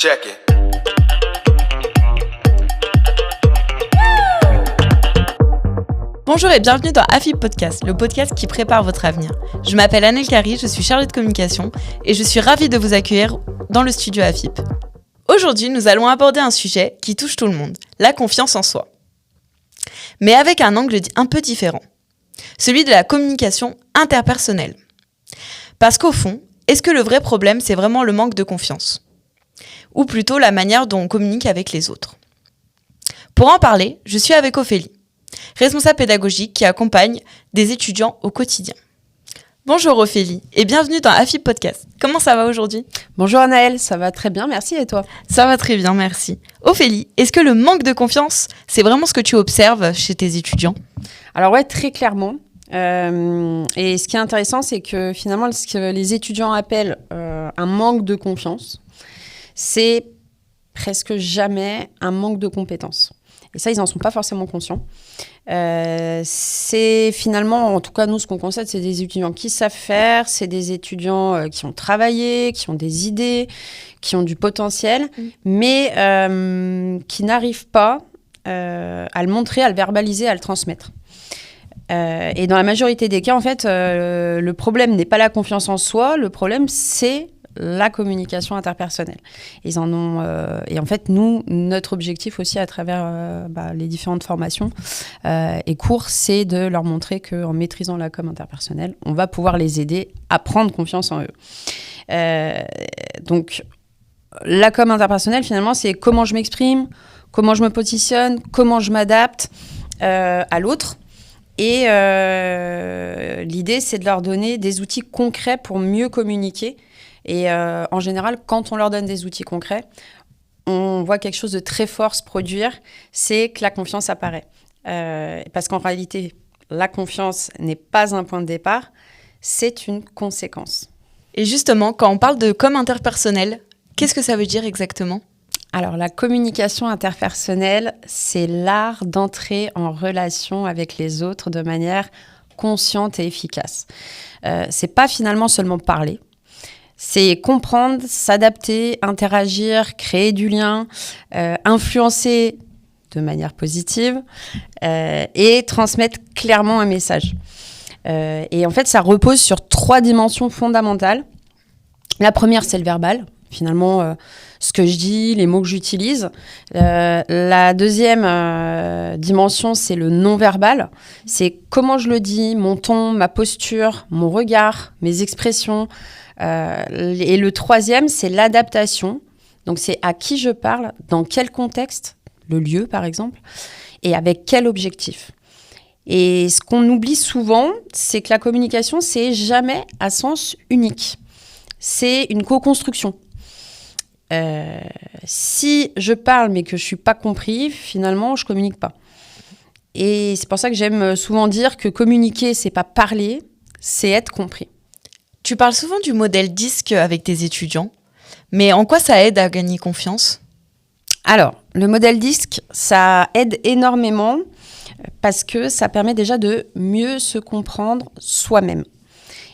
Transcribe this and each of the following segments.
Check it. Bonjour et bienvenue dans AFIP Podcast, le podcast qui prépare votre avenir. Je m'appelle Annelle Carry, je suis chargée de communication et je suis ravie de vous accueillir dans le studio AFIP. Aujourd'hui, nous allons aborder un sujet qui touche tout le monde, la confiance en soi. Mais avec un angle un peu différent, celui de la communication interpersonnelle. Parce qu'au fond, est-ce que le vrai problème, c'est vraiment le manque de confiance ? Ou plutôt la manière dont on communique avec les autres ? Pour en parler, je suis avec Ophélie, responsable pédagogique qui accompagne des étudiants au quotidien. Bonjour Ophélie et bienvenue dans AFIP Podcast. Comment ça va aujourd'hui ? Bonjour Anaëlle, ça va très bien, merci et toi ? Ça va très bien, merci. Ophélie, est-ce que le manque de confiance, c'est vraiment ce que tu observes chez tes étudiants ? Alors ouais, très clairement. Et ce qui est intéressant, c'est que finalement, ce que les étudiants appellent un manque de confiance, c'est presque jamais un manque de compétences. Et ça, ils n'en sont pas forcément conscients. C'est finalement, en tout cas, nous, ce qu'on constate, c'est des étudiants qui savent faire, c'est des étudiants qui ont travaillé, qui ont des idées, qui ont du potentiel, mais qui n'arrivent pas à le montrer, à le verbaliser, à le transmettre. Et dans la majorité des cas, en fait, le problème n'est pas la confiance en soi, le problème, c'est la communication interpersonnelle. Ils en ont, et en fait, nous, notre objectif aussi à travers les différentes formations et cours, c'est de leur montrer qu'en maîtrisant la com interpersonnelle, on va pouvoir les aider à prendre confiance en eux. Donc, la com interpersonnelle, finalement, c'est comment je m'exprime, comment je me positionne, comment je m'adapte à l'autre. Et l'idée, c'est de leur donner des outils concrets pour mieux communiquer. Et en général, quand on leur donne des outils concrets, on voit quelque chose de très fort se produire, c'est que la confiance apparaît. Parce qu'en réalité, la confiance n'est pas un point de départ, c'est une conséquence. Et justement, quand on parle de com interpersonnelle, qu'est-ce que ça veut dire exactement ? Alors, la communication interpersonnelle, c'est l'art d'entrer en relation avec les autres de manière consciente et efficace. C'est pas finalement seulement parler. C'est comprendre, s'adapter, interagir, créer du lien, influencer de manière positive et transmettre clairement un message. Et en fait, ça repose sur 3 dimensions fondamentales. La première, c'est le verbal. Finalement, ce que je dis, les mots que j'utilise. La deuxième dimension, c'est le non-verbal. C'est comment je le dis, mon ton, ma posture, mon regard, mes expressions. Et le troisième, c'est l'adaptation. Donc, c'est à qui je parle, dans quel contexte, le lieu par exemple, et avec quel objectif. Et ce qu'on oublie souvent, c'est que la communication, c'est jamais à sens unique. C'est une co-construction. Si je parle mais que je ne suis pas compris, finalement, je ne communique pas. Et c'est pour ça que j'aime souvent dire que communiquer, ce n'est pas parler, c'est être compris. Tu parles souvent du modèle DISC avec tes étudiants, mais en quoi ça aide à gagner confiance ? Alors, le modèle DISC, ça aide énormément parce que ça permet déjà de mieux se comprendre soi-même.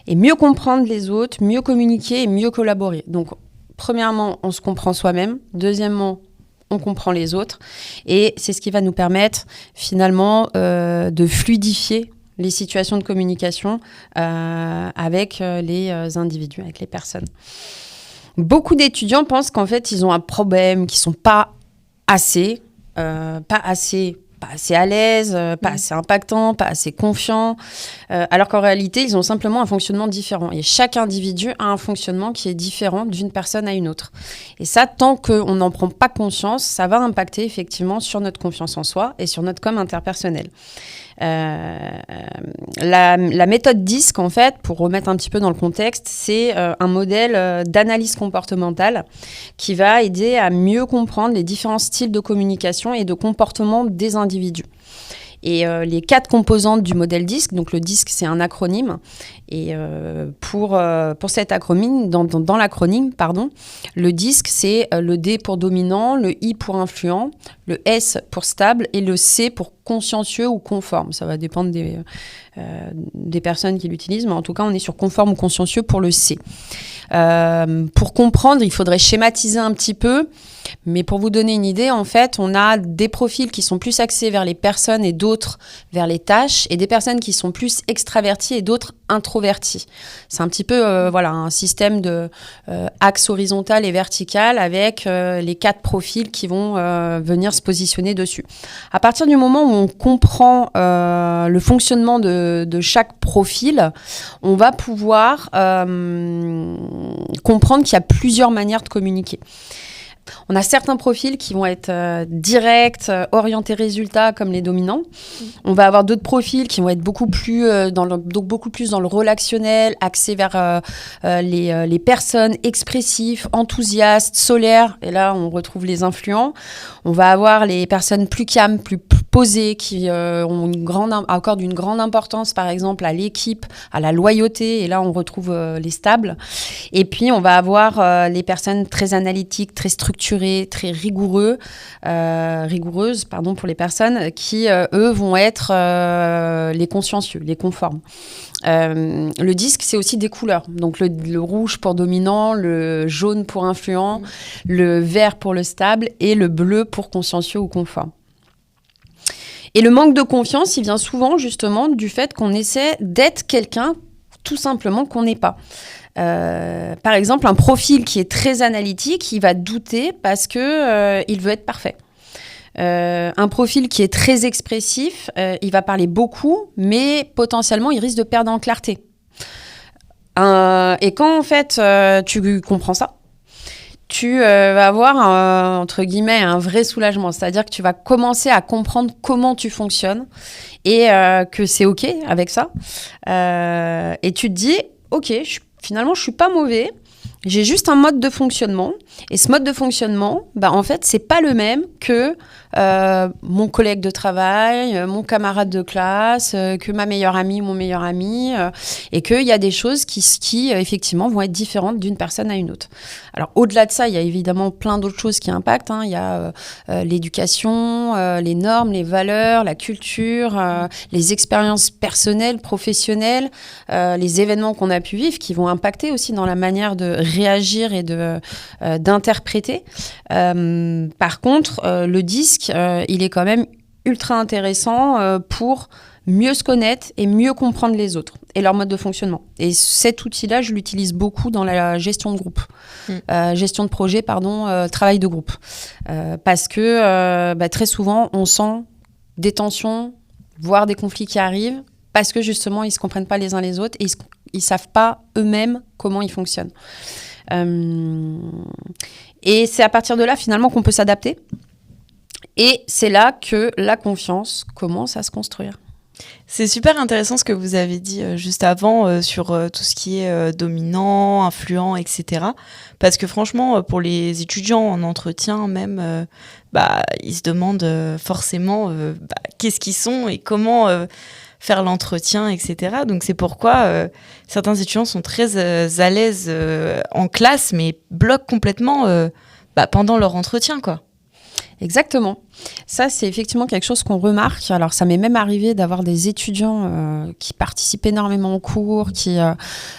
Et mieux comprendre les autres, mieux communiquer et mieux collaborer. Donc, premièrement, on se comprend soi-même. Deuxièmement, on comprend les autres. Et c'est ce qui va nous permettre, finalement, de fluidifier les situations de communication avec les individus, avec les personnes. Beaucoup d'étudiants pensent qu'en fait, ils ont un problème, qu'ils ne sont pas assez à l'aise, pas assez impactant, pas assez confiant, alors qu'en réalité, ils ont simplement un fonctionnement différent. Et chaque individu a un fonctionnement qui est différent d'une personne à une autre. Et ça, tant qu'on n'en prend pas conscience, ça va impacter effectivement sur notre confiance en soi et sur notre com interpersonnelle. La méthode DISC, en fait, pour remettre un petit peu dans le contexte, c'est un modèle d'analyse comportementale qui va aider à mieux comprendre les différents styles de communication et de comportement des individus. Et les 4 composantes du modèle DISC, donc le DISC, c'est un acronyme. Et pour cet acronyme, dans l'acronyme, le DISC, c'est le D pour dominant, le I pour influent, le S pour stable et le C pour consciencieux ou conforme. Ça va dépendre des personnes qui l'utilisent, mais en tout cas, on est sur conforme ou consciencieux pour le C. Pour comprendre, il faudrait schématiser un petit peu, mais pour vous donner une idée, en fait, on a des profils qui sont plus axés vers les personnes et d'autres vers les tâches, et des personnes qui sont plus extraverties et d'autres introverties. C'est un petit peu un système de axe horizontal et vertical avec les 4 profils qui vont venir se positionner dessus. À partir du moment où on comprend le fonctionnement de chaque profil, on va pouvoir comprendre qu'il y a plusieurs manières de communiquer. On a certains profils qui vont être directs, orientés résultats, comme les dominants. On va avoir d'autres profils qui vont être beaucoup plus dans le relationnel, axés vers les personnes, expressifs, enthousiastes, solaires. Et là, on retrouve les influents. On va avoir les personnes plus calmes, plus posées, qui accordent une grande importance, par exemple, à l'équipe, à la loyauté. Et là, on retrouve les stables. Et puis, on va avoir les personnes très analytiques, très structurées, très rigoureuses pour les personnes qui, eux, vont être les consciencieux, les conformes. Le disque, c'est aussi des couleurs. Donc, le rouge pour dominant, le jaune pour influent, le vert pour le stable et le bleu pour consciencieux ou conforme. Et le manque de confiance, il vient souvent justement du fait qu'on essaie d'être quelqu'un tout simplement qu'on n'est pas. Par exemple, un profil qui est très analytique, il va douter parce que il veut être parfait. Un profil qui est très expressif, il va parler beaucoup, mais potentiellement, il risque de perdre en clarté. Et quand, en fait, tu comprends ça, tu vas avoir, entre guillemets, un vrai soulagement. C'est-à-dire que tu vas commencer à comprendre comment tu fonctionnes et que c'est OK avec ça. Et tu te dis, OK, finalement, je ne suis pas mauvais. J'ai juste un mode de fonctionnement. Et ce mode de fonctionnement, en fait, ce n'est pas le même que mon collègue de travail, mon camarade de classe, que ma meilleure amie ou mon meilleur ami. Et qu'il y a des choses qui effectivement, vont être différentes d'une personne à une autre. Alors, au-delà de ça, il y a évidemment plein d'autres choses qui impactent. Il y a l'éducation, les normes, les valeurs, la culture, les expériences personnelles, professionnelles, les événements qu'on a pu vivre qui vont impacter aussi dans la manière de réagir et d'interpréter. Par contre, le disque, il est quand même ultra intéressant pour mieux se connaître et mieux comprendre les autres et leur mode de fonctionnement. Et cet outil-là, je l'utilise beaucoup dans la gestion de groupe, gestion de projet, travail de groupe. Parce que très souvent, on sent des tensions, voire des conflits qui arrivent, parce que justement, ils ne se comprennent pas les uns les autres et ils ne savent pas eux-mêmes comment ils fonctionnent. Et c'est à partir de là, finalement, qu'on peut s'adapter. Et c'est là que la confiance commence à se construire. C'est super intéressant ce que vous avez dit juste avant sur tout ce qui est dominant, influent, etc. Parce que franchement, pour les étudiants en entretien même, ils se demandent forcément qu'est-ce qu'ils sont et comment faire l'entretien, etc. Donc c'est pourquoi certains étudiants sont très à l'aise en classe, mais bloquent complètement pendant leur entretien, quoi. Exactement. Ça, c'est effectivement quelque chose qu'on remarque. Alors, ça m'est même arrivé d'avoir des étudiants qui participent énormément aux cours, qui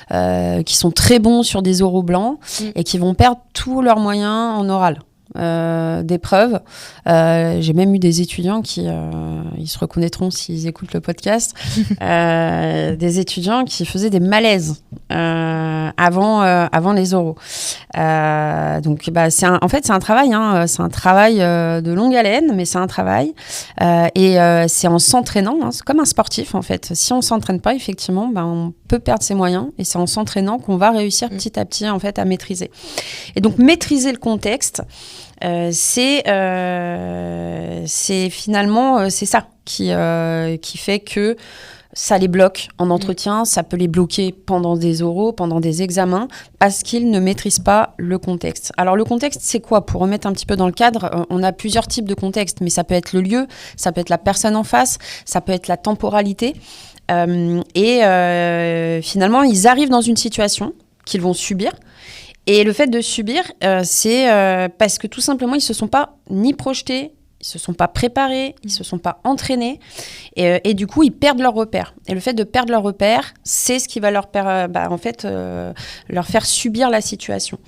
sont très bons sur des oraux blancs et qui vont perdre tous leurs moyens en oral. D'épreuves. J'ai même eu des étudiants qui, ils se reconnaîtront s'ils écoutent le podcast, des étudiants qui faisaient des malaises avant les oraux. Donc, c'est un travail, c'est un travail de longue haleine, mais c'est un travail. Et c'est en s'entraînant, c'est comme un sportif en fait. Si on ne s'entraîne pas, effectivement, on peut perdre ses moyens et c'est en s'entraînant qu'on va réussir petit à petit en fait, à maîtriser. Et donc, maîtriser le contexte, c'est finalement c'est ça qui fait que ça les bloque en entretien, ça peut les bloquer pendant des oraux, pendant des examens, parce qu'ils ne maîtrisent pas le contexte. Alors le contexte, c'est quoi? Pour remettre un petit peu dans le cadre, on a plusieurs types de contexte, mais ça peut être le lieu, ça peut être la personne en face, ça peut être la temporalité. Finalement, ils arrivent dans une situation qu'ils vont subir. Et le fait de subir, c'est parce que tout simplement, ils ne se sont pas ni projetés, ils ne se sont pas préparés, ils ne se sont pas entraînés. Et du coup, ils perdent leur repère. Et le fait de perdre leur repère, c'est ce qui va leur faire subir la situation.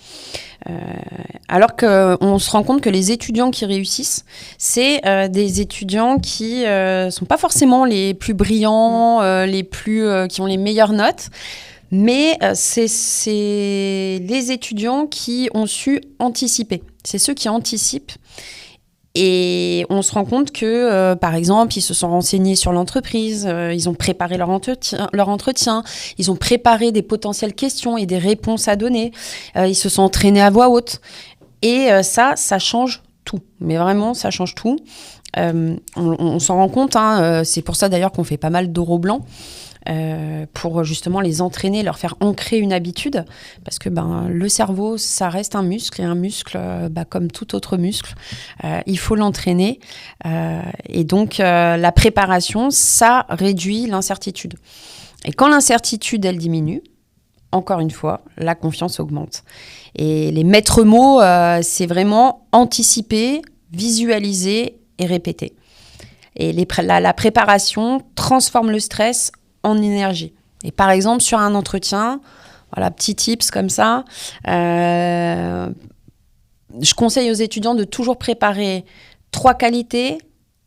Alors qu'on se rend compte que les étudiants qui réussissent, c'est des étudiants qui sont pas forcément les plus brillants, qui ont les meilleures notes, mais c'est les étudiants qui ont su anticiper. C'est ceux qui anticipent. Et on se rend compte que, par exemple, ils se sont renseignés sur l'entreprise, ils ont préparé leur entretien, ils ont préparé des potentielles questions et des réponses à donner, ils se sont entraînés à voix haute. Et ça change tout. Mais vraiment, ça change tout. On s'en rend compte, c'est pour ça d'ailleurs qu'on fait pas mal d'oraux blancs. Pour justement les entraîner, leur faire ancrer une habitude, parce que le cerveau, ça reste un muscle, et un muscle, comme tout autre muscle, il faut l'entraîner. Et donc, la préparation, ça réduit l'incertitude. Et quand l'incertitude, elle diminue, encore une fois, la confiance augmente. Et les maîtres mots, c'est vraiment anticiper, visualiser et répéter. Et la préparation transforme le stress en énergie. Et par exemple, sur un entretien, voilà, petit tips comme ça, je conseille aux étudiants de toujours préparer 3 qualités.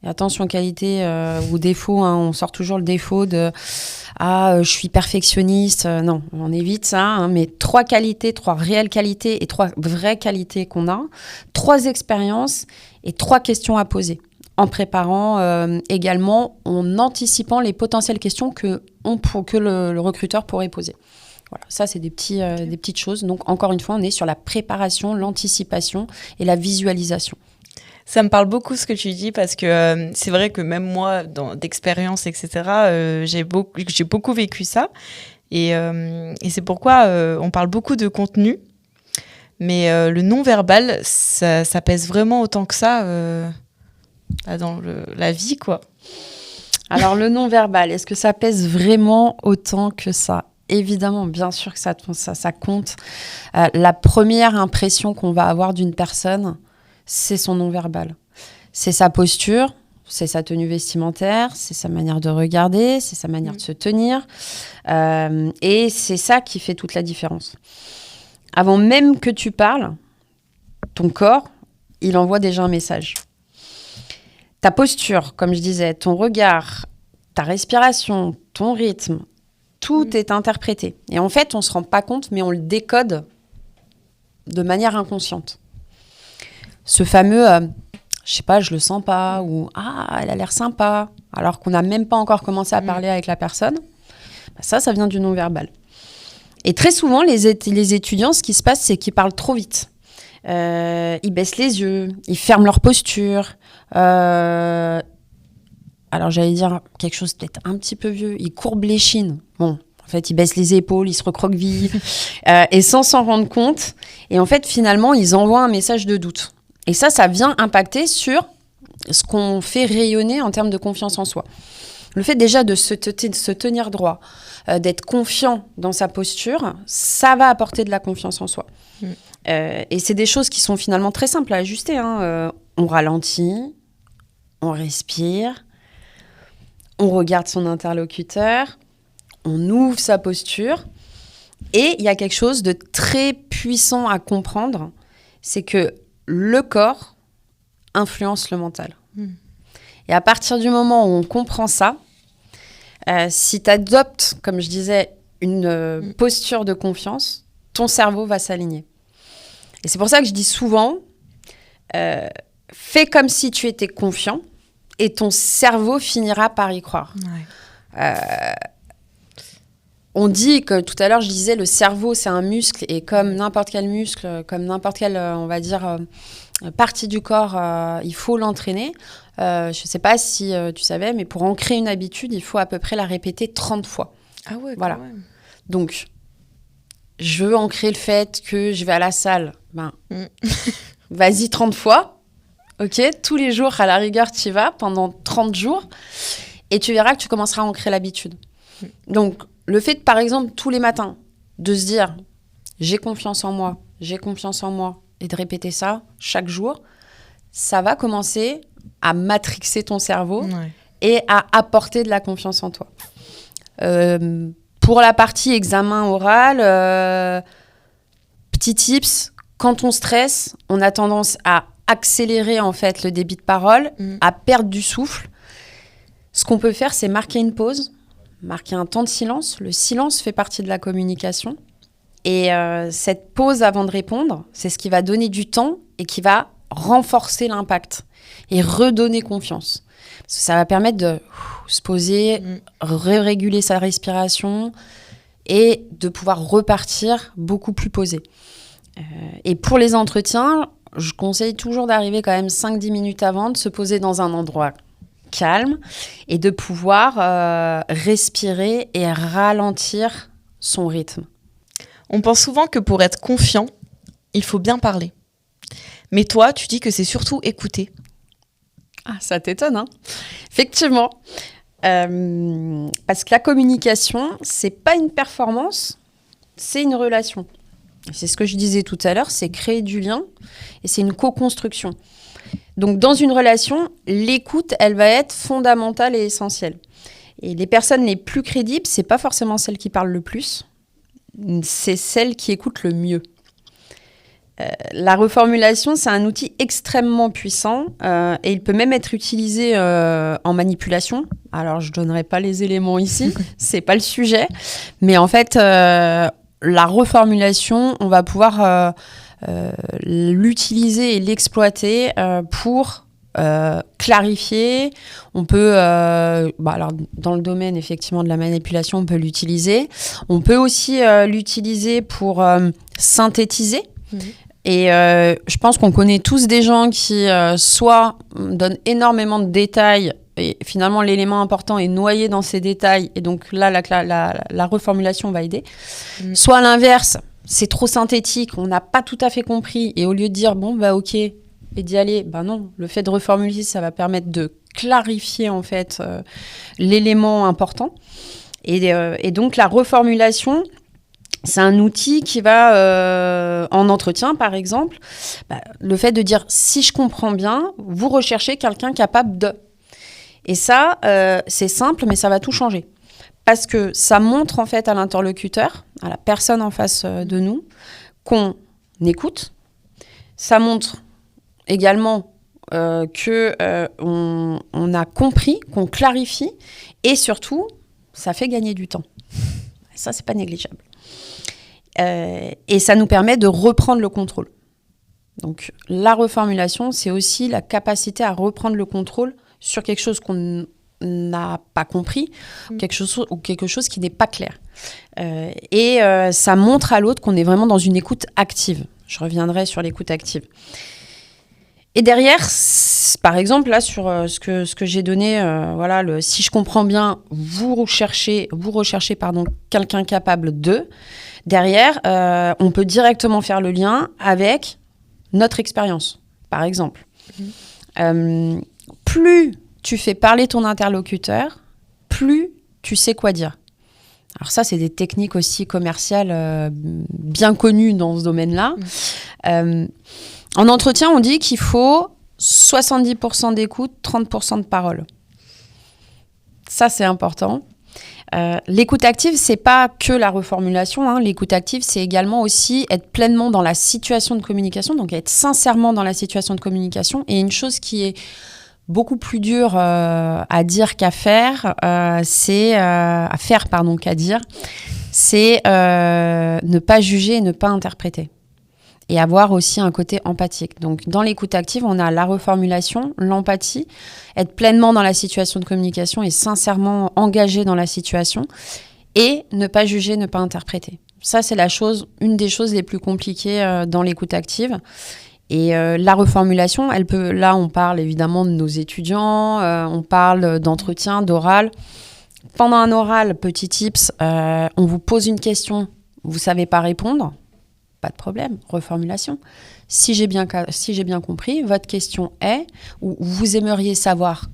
Et attention, qualité ou défaut, on sort toujours le défaut de « je suis perfectionniste ». Non, on évite ça, mais 3 qualités, 3 réelles qualités et 3 vraies qualités qu'on a, 3 expériences et 3 questions à poser. En préparant également, en anticipant les potentielles questions que le recruteur pourrait poser. Voilà, ça, c'est des petites choses. Donc, encore une fois, on est sur la préparation, l'anticipation et la visualisation. Ça me parle beaucoup ce que tu dis, parce que c'est vrai que même moi, d'expérience, etc., j'ai beaucoup vécu ça. Et c'est pourquoi on parle beaucoup de contenu. Mais le non-verbal, ça pèse vraiment autant que ça dans la vie, quoi. Alors, le non-verbal, est-ce que ça pèse vraiment autant que ça? Évidemment, bien sûr que ça compte. La première impression qu'on va avoir d'une personne, c'est son non-verbal. C'est sa posture, c'est sa tenue vestimentaire, c'est sa manière de regarder, c'est sa manière de se tenir. Et c'est ça qui fait toute la différence. Avant même que tu parles, ton corps, il envoie déjà un message. Ta posture, comme je disais, ton regard, ta respiration, ton rythme, tout est interprété. Et en fait, on ne se rend pas compte, mais on le décode de manière inconsciente. Ce fameux je sais pas, je le sens pas, ou elle a l'air sympa, alors qu'on n'a même pas encore commencé à parler avec la personne, ça vient du non-verbal. Et très souvent, les étudiants, ce qui se passe, c'est qu'ils parlent trop vite. Ils baissent les yeux, ils ferment leur posture. Alors, j'allais dire quelque chose peut-être un petit peu vieux. Ils courbent les chines. Bon, en fait, ils baissent les épaules, ils se recroquevillent, et sans s'en rendre compte. Et en fait, finalement, ils envoient un message de doute. Et ça vient impacter sur ce qu'on fait rayonner en termes de confiance en soi. Le fait déjà de se tenir droit, d'être confiant dans sa posture, ça va apporter de la confiance en soi. Et c'est des choses qui sont finalement très simples à ajuster. On ralentit, on respire, on regarde son interlocuteur, on ouvre sa posture. Et il y a quelque chose de très puissant à comprendre, c'est que le corps influence le mental. Et à partir du moment où on comprend ça, si tu adoptes, comme je disais, une posture de confiance, ton cerveau va s'aligner. Et c'est pour ça que je dis souvent, fais comme si tu étais confiant et ton cerveau finira par y croire. On dit que tout à l'heure, je disais, le cerveau, c'est un muscle et comme n'importe quel muscle, comme n'importe quelle, on va dire, partie du corps, il faut l'entraîner. Je ne sais pas si tu savais, mais pour ancrer une habitude, il faut à peu près la répéter 30 fois. Ah ouais, voilà. Quand même. Donc, je veux ancrer le fait que je vais à la salle. Vas-y 30 fois. OK, tous les jours, à la rigueur, tu y vas pendant 30 jours. Et tu verras que tu commenceras à ancrer l'habitude. Donc, le fait, par exemple, tous les matins, de se dire « j'ai confiance en moi », et de répéter ça chaque jour, ça va commencer à matrixer ton cerveau et à apporter de la confiance en toi. Pour la partie examen oral, petit tips, quand on stresse, on a tendance à accélérer en fait le débit de parole, à perdre du souffle. Ce qu'on peut faire, c'est marquer une pause, marquer un temps de silence. Le silence fait partie de la communication. Et cette pause avant de répondre, c'est ce qui va donner du temps et qui va renforcer l'impact et redonner confiance. Parce que ça va permettre de se poser, réguler sa respiration et de pouvoir repartir beaucoup plus posé. Et pour les entretiens, je conseille toujours d'arriver quand même 5-10 minutes avant, de se poser dans un endroit calme et de pouvoir respirer et ralentir son rythme. On pense souvent que pour être confiant, il faut bien parler. Mais toi, tu dis que c'est surtout écouter. Ah, ça t'étonne, hein ? Effectivement. Parce que la communication, c'est pas une performance, c'est une relation. C'est ce que je disais tout à l'heure, c'est créer du lien et c'est une co-construction. Donc, dans une relation, l'écoute, elle va être fondamentale et essentielle. Et les personnes les plus crédibles, c'est pas forcément celles qui parlent le plus, c'est celles qui écoutent le mieux. La reformulation, c'est un outil extrêmement puissant et il peut même être utilisé en manipulation. Alors, je ne donnerai pas les éléments ici, c'est pas le sujet. Mais en fait, la reformulation, on va pouvoir l'utiliser et l'exploiter pour clarifier. On peut, alors dans le domaine effectivement de la manipulation, on peut l'utiliser. On peut aussi l'utiliser pour synthétiser. Et je pense qu'on connaît tous des gens qui soit donnent énormément de détails et finalement l'élément important est noyé dans ces détails et donc là la reformulation va aider. Soit à l'inverse, c'est trop synthétique, on n'a pas tout à fait compris et au lieu de dire bon bah ok et d'y aller, bah non, le fait de reformuler ça va permettre de clarifier en fait l'élément important et donc la reformulation c'est un outil qui va, en entretien par exemple, le fait de dire si je comprends bien, vous recherchez quelqu'un capable de. Et ça, c'est simple, mais ça va tout changer. Parce que ça montre en fait à l'interlocuteur, à la personne en face de nous, qu'on écoute. Ça montre également qu'on a compris, qu'on clarifie. Et surtout, ça fait gagner du temps. Ça, c'est pas négligeable. Et ça nous permet de reprendre le contrôle. Donc, la reformulation, c'est aussi la capacité à reprendre le contrôle sur quelque chose qu'on n'a pas compris, quelque chose qui n'est pas clair. Et ça montre à l'autre qu'on est vraiment dans une écoute active. Je reviendrai sur l'écoute active. Et derrière, par exemple, là, sur ce que j'ai donné, si je comprends bien, vous recherchez quelqu'un capable de. Derrière, on peut directement faire le lien avec notre expérience, par exemple. Plus tu fais parler ton interlocuteur, plus tu sais quoi dire. Alors ça, c'est des techniques aussi commerciales bien connues dans ce domaine-là. En entretien, on dit qu'il faut 70% d'écoute, 30% de parole. Ça, c'est important. L'écoute active, c'est pas que la reformulation. Hein. L'écoute active, c'est également aussi être pleinement dans la situation de communication, donc être sincèrement dans la situation de communication. Et une chose qui est beaucoup plus dure à dire qu'à faire, c'est ne pas juger et ne pas interpréter. Et avoir aussi un côté empathique. Donc, dans l'écoute active, on a la reformulation, l'empathie, être pleinement dans la situation de communication et sincèrement engagé dans la situation. et ne pas juger, ne pas interpréter. Ça, c'est une des choses les plus compliquées dans l'écoute active. Et la reformulation, là, on parle évidemment de nos étudiants, on parle d'entretien, d'oral. Pendant un oral, petit tips, on vous pose une question, vous ne savez pas répondre, pas de problème, reformulation. Si j'ai bien compris, votre question est, ou vous aimeriez savoir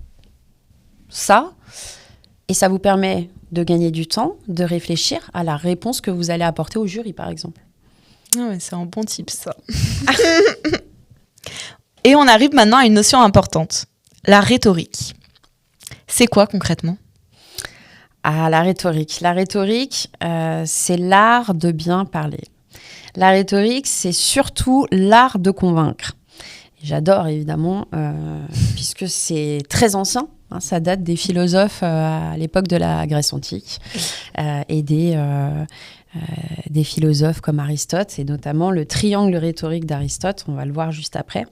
ça, et ça vous permet de gagner du temps, de réfléchir à la réponse que vous allez apporter au jury, par exemple. Ah ouais, c'est un bon tip, ça. Et on arrive maintenant à une notion importante, la rhétorique. C'est quoi concrètement ? Ah, la rhétorique. La rhétorique, c'est l'art de bien parler. La rhétorique, c'est surtout l'art de convaincre. Et j'adore, évidemment, puisque c'est très ancien. Hein, ça date des philosophes à l'époque de la Grèce antique et des philosophes comme Aristote, et notamment le triangle rhétorique d'Aristote. On va le voir juste après.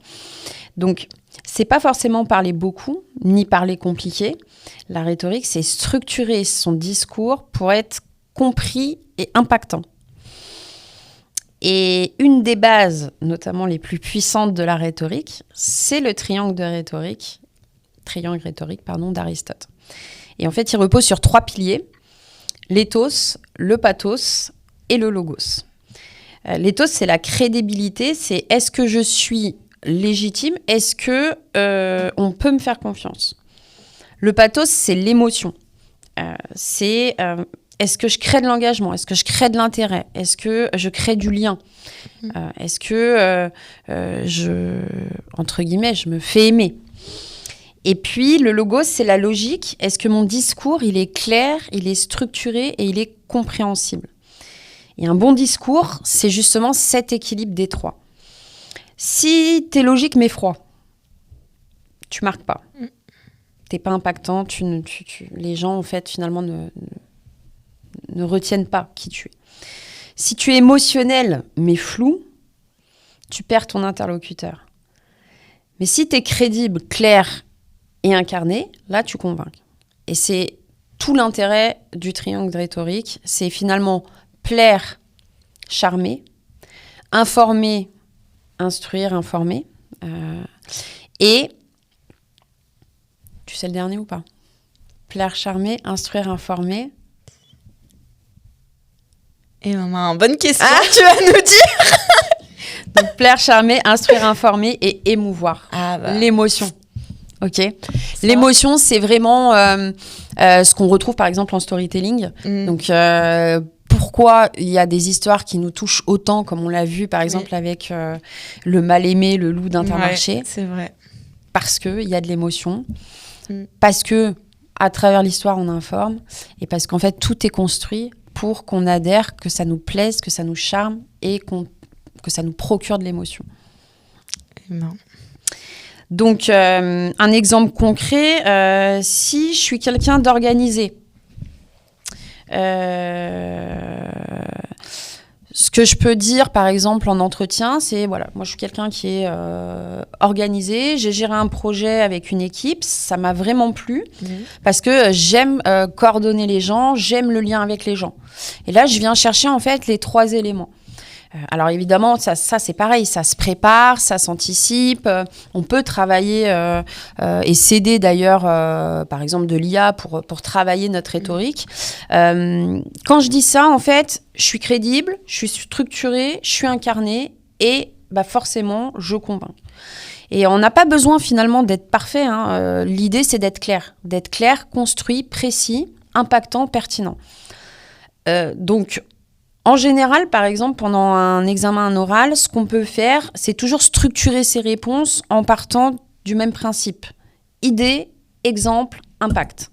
Donc, c'est pas forcément parler beaucoup, ni parler compliqué. La rhétorique, c'est structurer son discours pour être compris et impactant. Et une des bases, notamment les plus puissantes de la rhétorique, c'est le triangle rhétorique d'Aristote. Et en fait, il repose sur 3 piliers, l'éthos, le pathos et le logos. L'éthos, c'est la crédibilité, c'est est-ce que je suis légitime, est-ce que on peut me faire confiance. Le pathos, c'est l'émotion. Est-ce que je crée de l'engagement, est-ce que je crée de l'intérêt, est-ce que je crée du lien, est-ce que entre guillemets, je me fais aimer. Et puis, le logos, c'est la logique. Est-ce que mon discours, il est clair, il est structuré et il est compréhensible. Et un bon discours, c'est justement cet équilibre des 3. Si t'es logique mais froid, tu marques pas. T'es pas impactant, les gens, en fait, finalement, ne retiennent pas qui tu es. Si tu es émotionnel mais flou, tu perds ton interlocuteur. Mais si t'es crédible, clair et incarné, là, tu convaincs. Et c'est tout l'intérêt du triangle rhétorique, c'est finalement plaire, charmer, informer, instruire, informer. Et, tu sais le dernier ou pas ? Plaire, charmer, instruire, informer. Et maman, bonne question, tu vas nous dire. Donc, plaire, charmer, instruire, informer et émouvoir. L'émotion. Ok. L'émotion, c'est vraiment ce qu'on retrouve par exemple en storytelling. Donc, pourquoi il y a des histoires qui nous touchent autant, comme on l'a vu par exemple avec le mal-aimé, le loup d'Intermarché. Ouais, c'est vrai. Parce qu'il y a de l'émotion, parce que à travers l'histoire on informe, et parce qu'en fait tout est construit pour qu'on adhère, que ça nous plaise, que ça nous charme et que ça nous procure de l'émotion. Donc, un exemple concret, si je suis quelqu'un d'organisé, ce que je peux dire, par exemple, en entretien, c'est, voilà, moi, je suis quelqu'un qui est organisé, j'ai géré un projet avec une équipe, ça m'a vraiment plu, parce que j'aime coordonner les gens, j'aime le lien avec les gens. Et là, je viens chercher, en fait, les 3 éléments. Alors évidemment, ça c'est pareil, ça se prépare, ça s'anticipe. On peut travailler et s'aider d'ailleurs, par exemple, de l'IA pour travailler notre rhétorique. Quand je dis ça, en fait, je suis crédible, je suis structurée, je suis incarnée et forcément, je convainc. Et on n'a pas besoin finalement d'être parfait. L'idée, c'est d'être clair, construit, précis, impactant, pertinent. Donc, en général, par exemple, pendant un examen oral, ce qu'on peut faire, c'est toujours structurer ses réponses en partant du même principe. Idée, exemple, impact.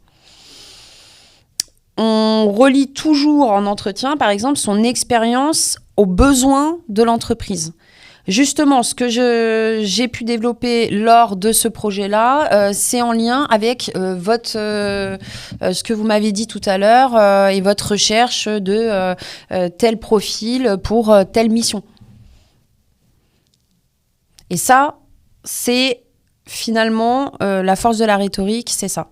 On relie toujours en entretien, par exemple, son expérience aux besoins de l'entreprise. Justement, ce que j'ai pu développer lors de ce projet-là, c'est en lien avec ce que vous m'avez dit tout à l'heure et votre recherche de tel profil pour telle mission. Et ça, c'est finalement la force de la rhétorique, c'est ça.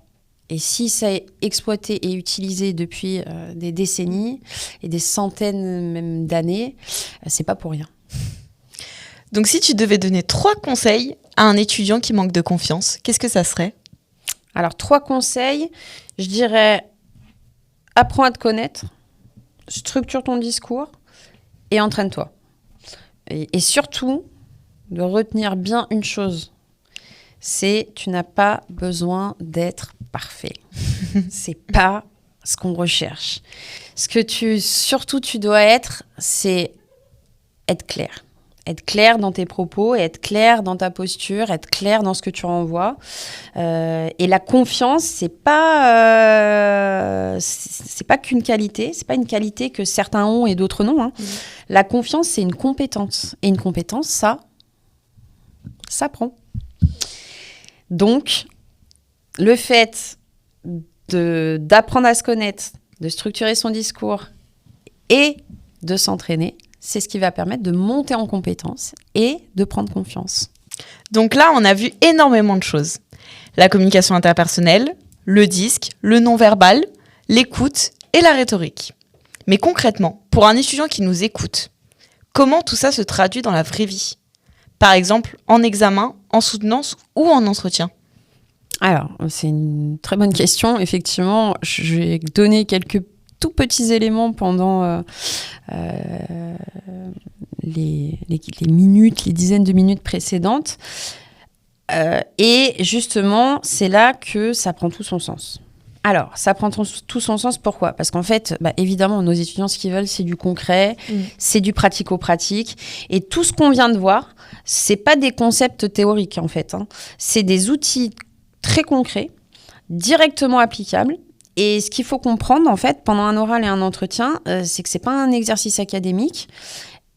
Et si ça est exploité et utilisé depuis des décennies et des centaines même d'années, c'est pas pour rien. Donc si tu devais donner 3 conseils à un étudiant qui manque de confiance, qu'est-ce que ça serait ? Alors 3 conseils, je dirais apprends à te connaître, structure ton discours et entraîne-toi. Et surtout, de retenir bien une chose, c'est tu n'as pas besoin d'être parfait. C'est pas ce qu'on recherche. Ce que tu dois être, c'est être clair. Être clair dans tes propos, être clair dans ta posture, être clair dans ce que tu renvoies. Et la confiance, c'est pas qu'une qualité. C'est pas une qualité que certains ont et d'autres non. Hein. La confiance, c'est une compétence. Et une compétence, ça s'apprend. Donc, le fait d'apprendre à se connaître, de structurer son discours et de s'entraîner, c'est ce qui va permettre de monter en compétences et de prendre confiance. Donc là, on a vu énormément de choses. La communication interpersonnelle, le disque, le non-verbal, l'écoute et la rhétorique. Mais concrètement, pour un étudiant qui nous écoute, comment tout ça se traduit dans la vraie vie ? Par exemple, en examen, en soutenance ou en entretien ? Alors, c'est une très bonne question. Effectivement, je vais donner quelques tout petits éléments pendant les minutes, les dizaines de minutes précédentes. Et justement, c'est là que ça prend tout son sens. Alors, ça prend tout son sens, pourquoi ? Parce qu'en fait, évidemment, nos étudiants, ce qu'ils veulent, c'est du concret, c'est du pratico-pratique. Et tout ce qu'on vient de voir, c'est pas des concepts théoriques, en fait. Hein. C'est des outils très concrets, directement applicables. Et ce qu'il faut comprendre, en fait, pendant un oral et un entretien, c'est que c'est pas un exercice académique.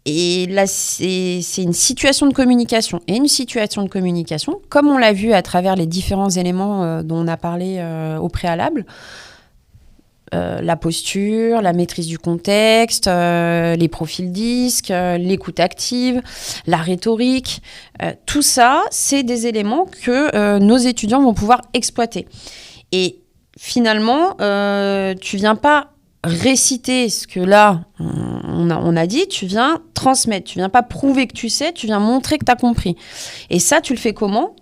Et là, c'est une situation de communication. Et une situation de communication, comme on l'a vu à travers les différents éléments dont on a parlé au préalable, la posture, la maîtrise du contexte, les profils disques, l'écoute active, la rhétorique, tout ça, c'est des éléments que nos étudiants vont pouvoir exploiter. Et finalement, tu viens pas réciter ce que là, on a dit, tu viens transmettre. Tu viens pas prouver que tu sais, tu viens montrer que tu as compris. Et ça, tu le fais comment ?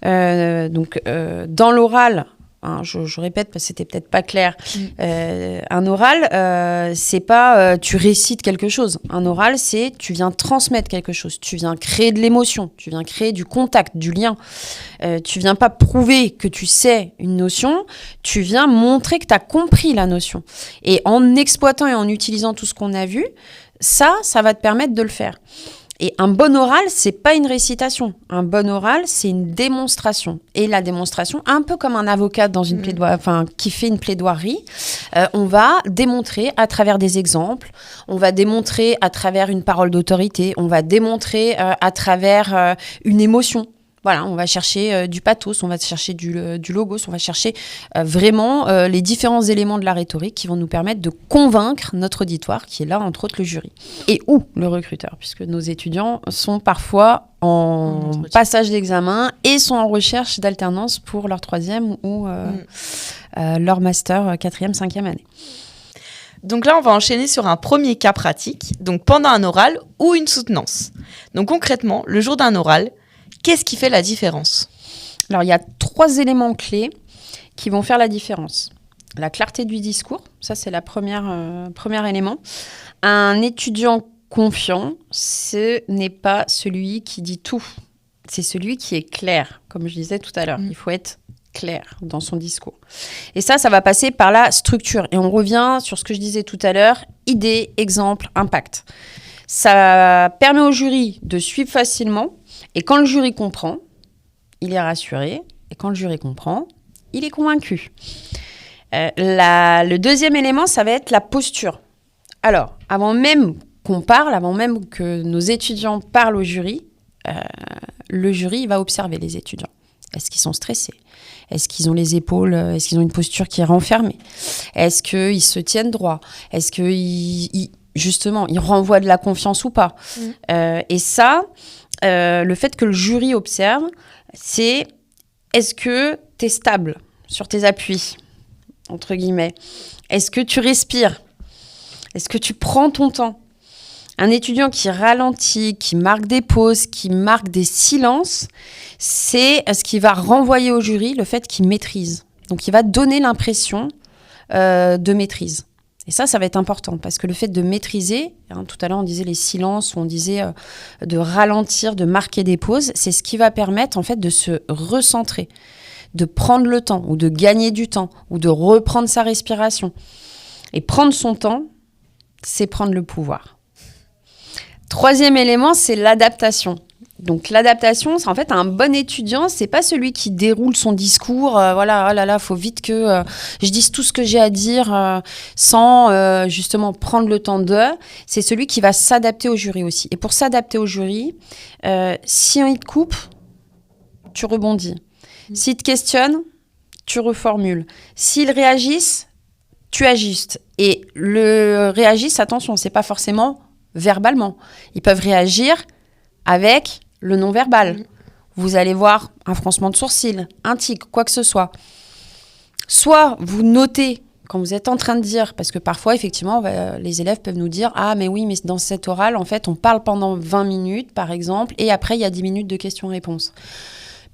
Dans l'oral, hein, je répète parce que c'était peut-être pas clair, un oral, c'est pas tu récites quelque chose. Un oral, c'est tu viens transmettre quelque chose. Tu viens créer de l'émotion, tu viens créer du contact, du lien. Tu viens pas prouver que tu sais une notion, tu viens montrer que tu as compris la notion. Et en exploitant et en utilisant tout ce qu'on a vu, ça va te permettre de le faire. Et un bon oral, c'est pas une récitation. Un bon oral, c'est une démonstration. Et la démonstration, un peu comme un avocat dans une qui fait une plaidoirie, on va démontrer à travers des exemples, on va démontrer à travers une parole d'autorité, on va démontrer à travers une émotion. Voilà, on va chercher du pathos, on va chercher du logos, on va chercher vraiment les différents éléments de la rhétorique qui vont nous permettre de convaincre notre auditoire, qui est là, entre autres, le jury. Et ou le recruteur, puisque nos étudiants sont parfois en passage d'examen et sont en recherche d'alternance pour leur 3e ou leur master 4e, 5e année. Donc là, on va enchaîner sur un premier cas pratique, donc pendant un oral ou une soutenance. Donc concrètement, le jour d'un oral, qu'est-ce qui fait la différence ? Alors, il y a 3 éléments clés qui vont faire la différence. La clarté du discours, ça c'est le premier élément. Un étudiant confiant, ce n'est pas celui qui dit tout. C'est celui qui est clair, comme je disais tout à l'heure. Il faut être clair dans son discours. Et ça va passer par la structure. Et on revient sur ce que je disais tout à l'heure, idée, exemple, impact. Ça permet au jury de suivre facilement. Et quand le jury comprend, il est rassuré. Et quand le jury comprend, il est convaincu. Le deuxième élément, ça va être la posture. Alors, avant même qu'on parle, avant même que nos étudiants parlent au jury, le jury va observer les étudiants. Est-ce qu'ils sont stressés ? Est-ce qu'ils ont les épaules ? Est-ce qu'ils ont une posture qui est renfermée ? Est-ce qu'ils se tiennent droit ? Est-ce qu'ils renvoient de la confiance ou pas ? Et ça... le fait que le jury observe, c'est est-ce que tu es stable ? sur tes appuis, entre guillemets? Est-ce que tu respires? Est-ce que tu prends ton temps? Un étudiant qui ralentit, qui marque des pauses, qui marque des silences, c'est ce qui va renvoyer au jury le fait qu'il maîtrise. Donc, il va donner l'impression de maîtrise. Et ça va être important parce que le fait de maîtriser, tout à l'heure on disait les silences, on disait de ralentir, de marquer des pauses, c'est ce qui va permettre en fait de se recentrer, de prendre le temps ou de gagner du temps ou de reprendre sa respiration. Et prendre son temps, c'est prendre le pouvoir. Troisième élément, c'est l'adaptation. Donc l'adaptation, c'est en fait un bon étudiant, c'est pas celui qui déroule son discours, voilà, oh là là, faut vite que je dise tout ce que j'ai à dire sans justement prendre le temps de. C'est celui qui va s'adapter au jury aussi. Et pour s'adapter au jury, si on te coupe, tu rebondis. S'il te questionne, tu reformules. S'ils réagissent, tu ajustes. Et le réagissent, attention, c'est pas forcément verbalement. Ils peuvent réagir avec le non-verbal. Vous allez voir un froncement de sourcils, un tic, quoi que ce soit. Soit vous notez quand vous êtes en train de dire, parce que parfois, effectivement, les élèves peuvent nous dire « Ah, mais oui, mais dans cette orale, en fait, on parle pendant 20 minutes, par exemple, et après, il y a 10 minutes de questions-réponses. »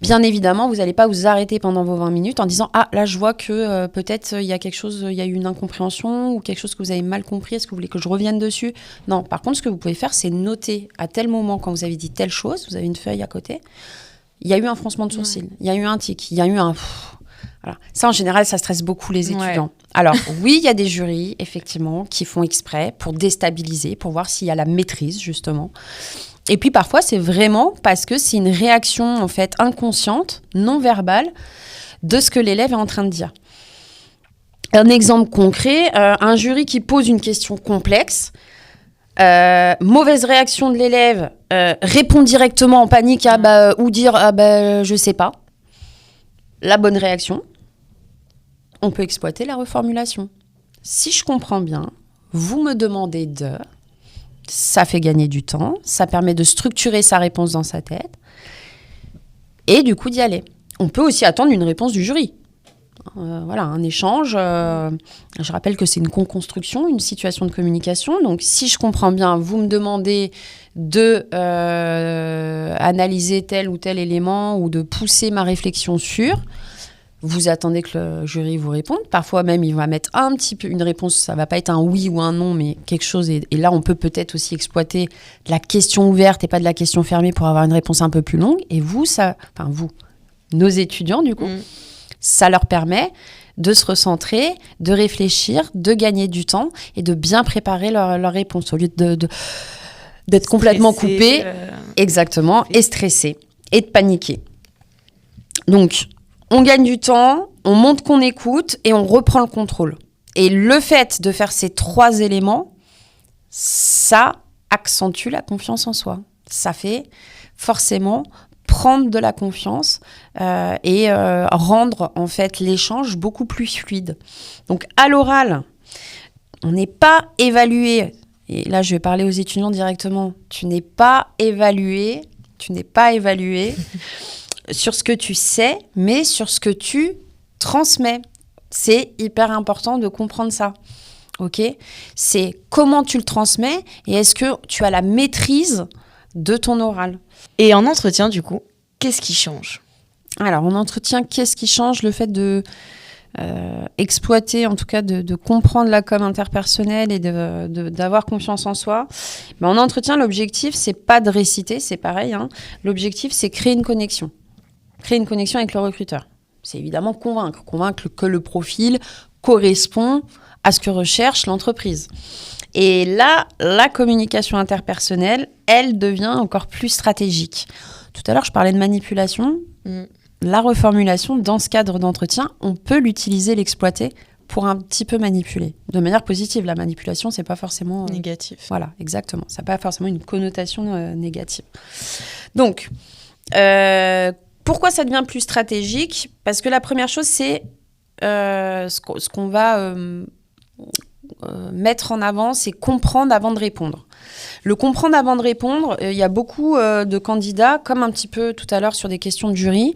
Bien évidemment, vous n'allez pas vous arrêter pendant vos 20 minutes en disant « Ah, là, je vois que peut-être il y a quelque chose, il y a eu une incompréhension ou quelque chose que vous avez mal compris. Est-ce que vous voulez que je revienne dessus ?» Non, par contre, ce que vous pouvez faire, c'est noter à tel moment, quand vous avez dit telle chose, vous avez une feuille à côté, il y a eu un froncement de sourcils, il y a eu un tic, il y a eu un... Voilà. Ça, en général, ça stresse beaucoup les étudiants. Ouais. Alors, oui, il y a des jurys, effectivement, qui font exprès pour déstabiliser, pour voir s'il y a la maîtrise, justement. Et puis parfois, c'est vraiment parce que c'est une réaction en fait inconsciente, non verbale, de ce que l'élève est en train de dire. Un exemple concret, un jury qui pose une question complexe, mauvaise réaction de l'élève, répond directement en panique ou dire je sais pas. La bonne réaction, on peut exploiter la reformulation. Si je comprends bien, vous me demandez de... Ça fait gagner du temps, ça permet de structurer sa réponse dans sa tête et du coup d'y aller. On peut aussi attendre une réponse du jury. Voilà, un échange. Je rappelle que c'est une co-construction, une situation de communication. Donc, si je comprends bien, vous me demandez de analyser tel ou tel élément ou de pousser ma réflexion sur... Vous attendez que le jury vous réponde. Parfois même, il va mettre un petit peu une réponse. Ça ne va pas être un oui ou un non, mais quelque chose. Et là, on peut peut-être aussi exploiter de la question ouverte et pas de la question fermée pour avoir une réponse un peu plus longue. Et nos étudiants, du coup, ça leur permet de se recentrer, de réfléchir, de gagner du temps et de bien préparer leur réponse au lieu d'être complètement coupé, exactement, et stressé et de paniquer. Donc, on gagne du temps, on montre qu'on écoute et on reprend le contrôle. Et le fait de faire ces 3 éléments, ça accentue la confiance en soi. Ça fait forcément prendre de la confiance et rendre en fait l'échange beaucoup plus fluide. Donc à l'oral, on n'est pas évalué. Et là, je vais parler aux étudiants directement. Tu n'es pas évalué sur ce que tu sais, mais sur ce que tu transmets. C'est hyper important de comprendre ça. Ok ? C'est comment tu le transmets et est-ce que tu as la maîtrise de ton oral. Et en entretien, du coup, qu'est-ce qui change ? Alors, en entretien, qu'est-ce qui change ? Le fait de exploiter, en tout cas de comprendre la com interpersonnelle et d'avoir confiance en soi. Mais en entretien, l'objectif, c'est pas de réciter, c'est pareil. Hein. L'objectif, c'est créer une connexion. Créer une connexion avec le recruteur. C'est évidemment convaincre que le profil correspond à ce que recherche l'entreprise. Et là, la communication interpersonnelle, elle devient encore plus stratégique. Tout à l'heure, je parlais de manipulation. La reformulation, dans ce cadre d'entretien, on peut l'utiliser, l'exploiter pour un petit peu manipuler. De manière positive, la manipulation, c'est pas forcément... négatif. Voilà, exactement. Ça n'a pas forcément une connotation négative. Donc, pourquoi ça devient plus stratégique ? Parce que la première chose, c'est ce qu'on va mettre en avant, c'est comprendre avant de répondre. Le comprendre avant de répondre, il y a beaucoup de candidats, comme un petit peu tout à l'heure sur des questions de jury,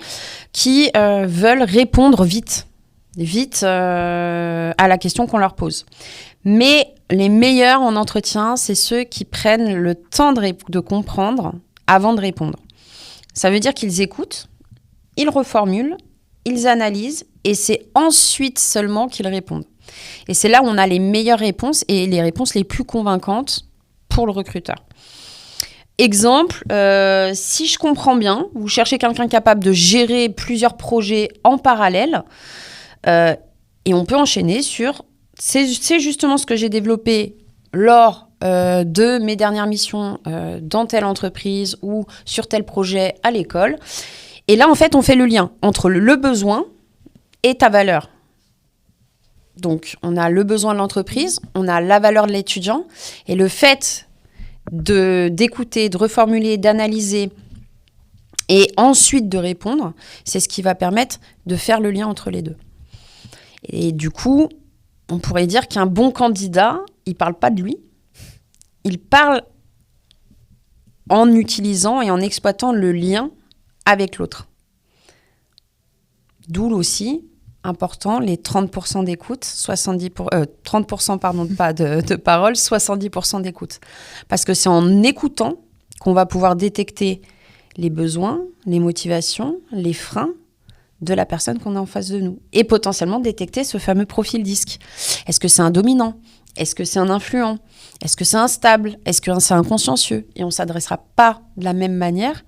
qui veulent répondre vite. vite à la question qu'on leur pose. Mais les meilleurs en entretien, c'est ceux qui prennent le temps de comprendre avant de répondre. Ça veut dire qu'ils écoutent, ils reformulent, ils analysent et c'est ensuite seulement qu'ils répondent. Et c'est là où on a les meilleures réponses et les réponses les plus convaincantes pour le recruteur. Exemple, si je comprends bien, vous cherchez quelqu'un capable de gérer plusieurs projets en parallèle et on peut enchaîner sur c'est justement ce que j'ai développé lors de mes dernières missions dans telle entreprise ou sur tel projet à l'école. Et là, en fait, on fait le lien entre le besoin et ta valeur. Donc, on a le besoin de l'entreprise, on a la valeur de l'étudiant et le fait d'écouter, de reformuler, d'analyser et ensuite de répondre, c'est ce qui va permettre de faire le lien entre les deux. Et du coup, on pourrait dire qu'un bon candidat, il ne parle pas de lui, il parle en utilisant et en exploitant le lien avec l'autre. D'où aussi, important, les 30% d'écoute, 30% de parole, 70% d'écoute. Parce que c'est en écoutant qu'on va pouvoir détecter les besoins, les motivations, les freins de la personne qu'on a en face de nous. Et potentiellement détecter ce fameux profil disque. Est-ce que c'est un dominant ? Est-ce que c'est un influent ? Est-ce que c'est instable ? Est-ce que c'est un consciencieux ? Et on ne s'adressera pas de la même manière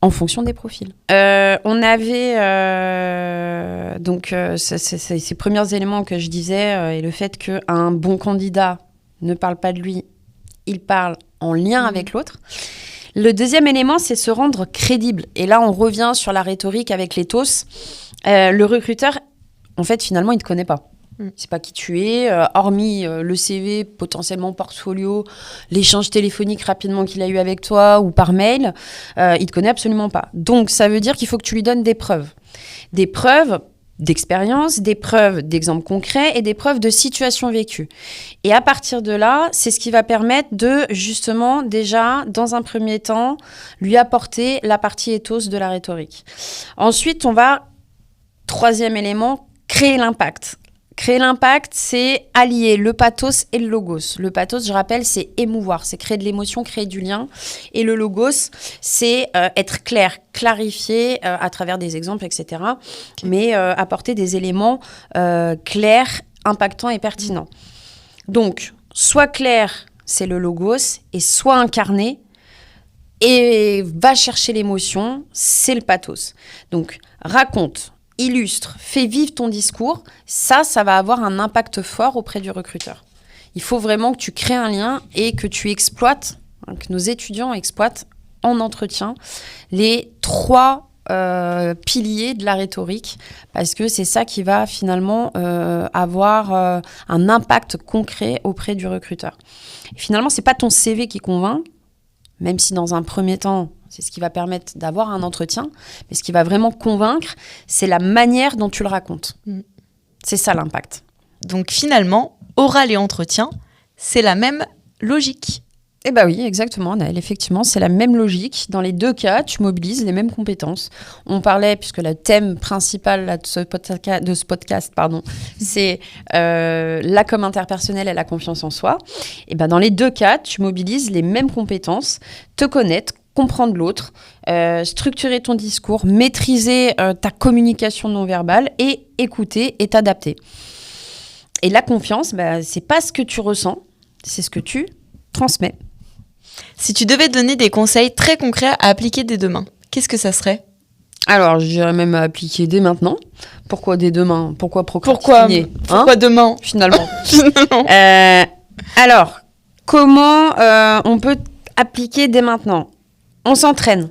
en fonction des profils. On avait ces premiers éléments que je disais et le fait qu'un bon candidat ne parle pas de lui, il parle en lien avec l'autre. Le deuxième élément, c'est se rendre crédible. Et là, on revient sur la rhétorique avec l'éthos. Le recruteur, en fait, finalement, il ne te connaît pas. Il ne sait pas qui tu es, hormis le CV, potentiellement portfolio, l'échange téléphonique rapidement qu'il a eu avec toi ou par mail, il ne te connaît absolument pas. Donc, ça veut dire qu'il faut que tu lui donnes des preuves. Des preuves d'expérience, des preuves d'exemples concrets et des preuves de situations vécues. Et à partir de là, c'est ce qui va permettre de, justement, déjà, dans un premier temps, lui apporter la partie ethos de la rhétorique. Ensuite, on va, troisième élément, créer l'impact. Créer l'impact, c'est allier le pathos et le logos. Le pathos, je rappelle, c'est émouvoir, c'est créer de l'émotion, créer du lien. Et le logos, c'est être clair, clarifier à travers des exemples, etc. Mais apporter des éléments clairs, impactants et pertinents. Donc, soit clair, c'est le logos, et soit incarné, et va chercher l'émotion, c'est le pathos. Donc, raconte, illustre, fais vivre ton discours, ça va avoir un impact fort auprès du recruteur. Il faut vraiment que tu crées un lien et que tu exploites, que nos étudiants exploitent en entretien les 3 piliers de la rhétorique, parce que c'est ça qui va finalement avoir un impact concret auprès du recruteur. Et finalement, c'est pas ton CV qui convainc, même si dans un premier temps, c'est ce qui va permettre d'avoir un entretien. Mais ce qui va vraiment convaincre, c'est la manière dont tu le racontes. C'est ça l'impact. Donc finalement, oral et entretien, c'est la même logique. Eh bien oui, exactement, Anaëlle. Effectivement, c'est la même logique. Dans les 2 cas, tu mobilises les mêmes compétences. On parlait, puisque le thème principal là, de ce podcast, c'est la com interpersonnelle et la confiance en soi. Et ben dans les 2 cas, tu mobilises les mêmes compétences, te connaître, comprendre l'autre, structurer ton discours, maîtriser ta communication non verbale et écouter et t'adapter. Et la confiance, c'est pas ce que tu ressens, c'est ce que tu transmets. Si tu devais donner des conseils très concrets à appliquer dès demain, qu'est-ce que ça serait ? Alors, je dirais même à appliquer dès maintenant. Pourquoi dès demain ? Pourquoi procrastiner ? Pourquoi demain ? Finalement. Alors, comment on peut appliquer dès maintenant ? On s'entraîne.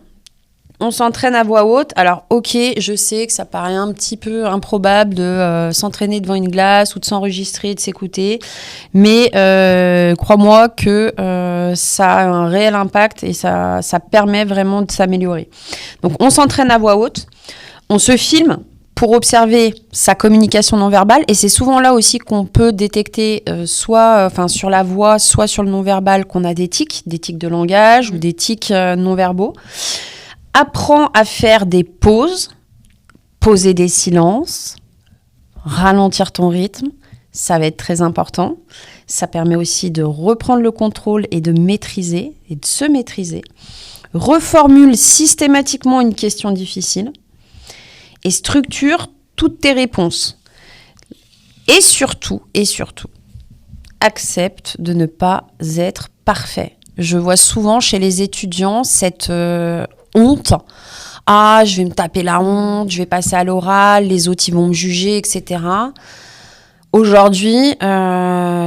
On s'entraîne à voix haute. Alors, ok, je sais que ça paraît un petit peu improbable de s'entraîner devant une glace ou de s'enregistrer, de s'écouter. Mais crois-moi que ça a un réel impact et ça permet vraiment de s'améliorer. Donc, on s'entraîne à voix haute. On se filme pour observer sa communication non verbale. Et c'est souvent là aussi qu'on peut détecter soit sur la voix, soit sur le non verbal, qu'on a des tics de langage ou des tics non verbaux. Apprends à faire des pauses, poser des silences, ralentir ton rythme, ça va être très important. Ça permet aussi de reprendre le contrôle et de maîtriser, et de se maîtriser. Reformule systématiquement une question difficile et structure toutes tes réponses. Et surtout, accepte de ne pas être parfait. Je vois souvent chez les étudiants cette honte. Ah, je vais me taper la honte, je vais passer à l'oral, les autres ils vont me juger, etc. Aujourd'hui,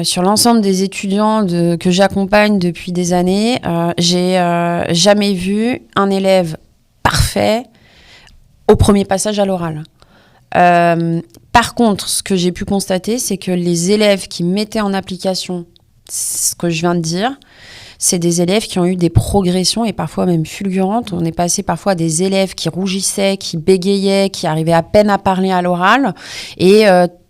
sur l'ensemble des étudiants que j'accompagne depuis des années, j'ai jamais vu un élève parfait au premier passage à l'oral. Par contre, ce que j'ai pu constater, c'est que les élèves qui mettaient en application ce que je viens de dire, c'est des élèves qui ont eu des progressions et parfois même fulgurantes. On est passé parfois à des élèves qui rougissaient, qui bégayaient, qui arrivaient à peine à parler à l'oral et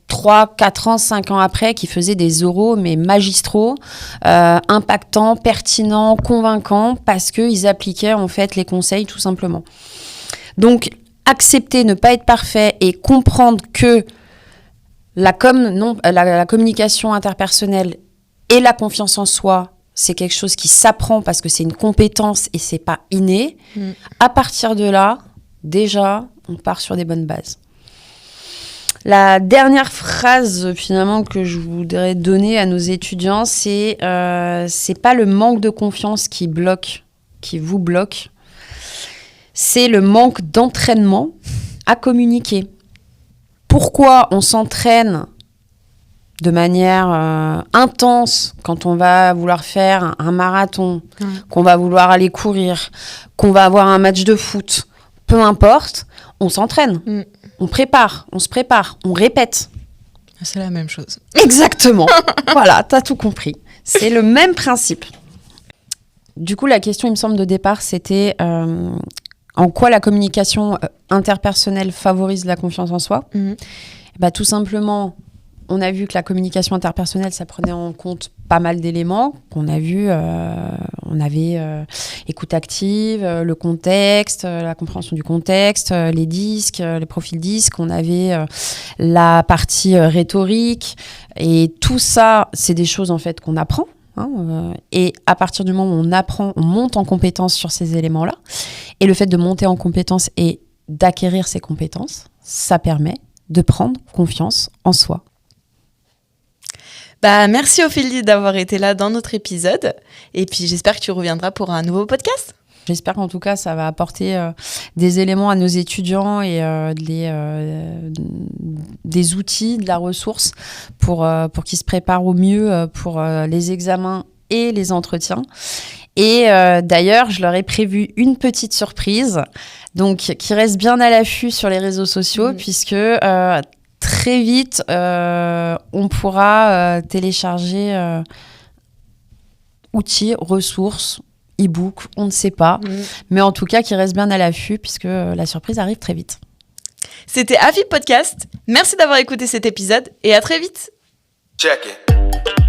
3, 4 ans, 5 ans après, qui faisaient des oraux, mais magistraux, impactants, pertinents, convaincants, parce qu'ils appliquaient en fait les conseils tout simplement. Donc, accepter, ne pas être parfait et comprendre que la communication interpersonnelle et la confiance en soi, c'est quelque chose qui s'apprend parce que c'est une compétence et c'est pas inné. À partir de là, déjà, on part sur des bonnes bases. La dernière phrase finalement que je voudrais donner à nos étudiants, c'est pas le manque de confiance qui vous bloque, c'est le manque d'entraînement à communiquer. Pourquoi on s'entraîne de manière intense quand on va vouloir faire un marathon, qu'on va vouloir aller courir, qu'on va avoir un match de foot, peu importe, on s'entraîne. On prépare, on se prépare, on répète. C'est la même chose. Exactement. Voilà, t'as tout compris. C'est le même principe. Du coup, la question, il me semble, de départ, c'était en quoi la communication interpersonnelle favorise la confiance en soi. Tout simplement, on a vu que la communication interpersonnelle, ça prenait en compte pas mal d'éléments qu'on a vus. On avait écoute active, le contexte, la compréhension du contexte, les disques, les profils disques. On avait la partie rhétorique. Et tout ça, c'est des choses en fait qu'on apprend. Et à partir du moment où on apprend, on monte en compétence sur ces éléments-là. Et le fait de monter en compétence et d'acquérir ces compétences, ça permet de prendre confiance en soi. Merci Ophélie d'avoir été là dans notre épisode. Et puis j'espère que tu reviendras pour un nouveau podcast. J'espère qu'en tout cas, ça va apporter des éléments à nos étudiants et des outils, de la ressource pour qu'ils se préparent au mieux pour les examens et les entretiens. Et d'ailleurs, je leur ai prévu une petite surprise, donc qui reste bien à l'affût sur les réseaux sociaux, puisque très vite, on pourra télécharger outils, ressources, e-book, on ne sait pas. Mais en tout cas, qui reste bien à l'affût, puisque la surprise arrive très vite. C'était AFIP Podcast. Merci d'avoir écouté cet épisode et à très vite. Check it.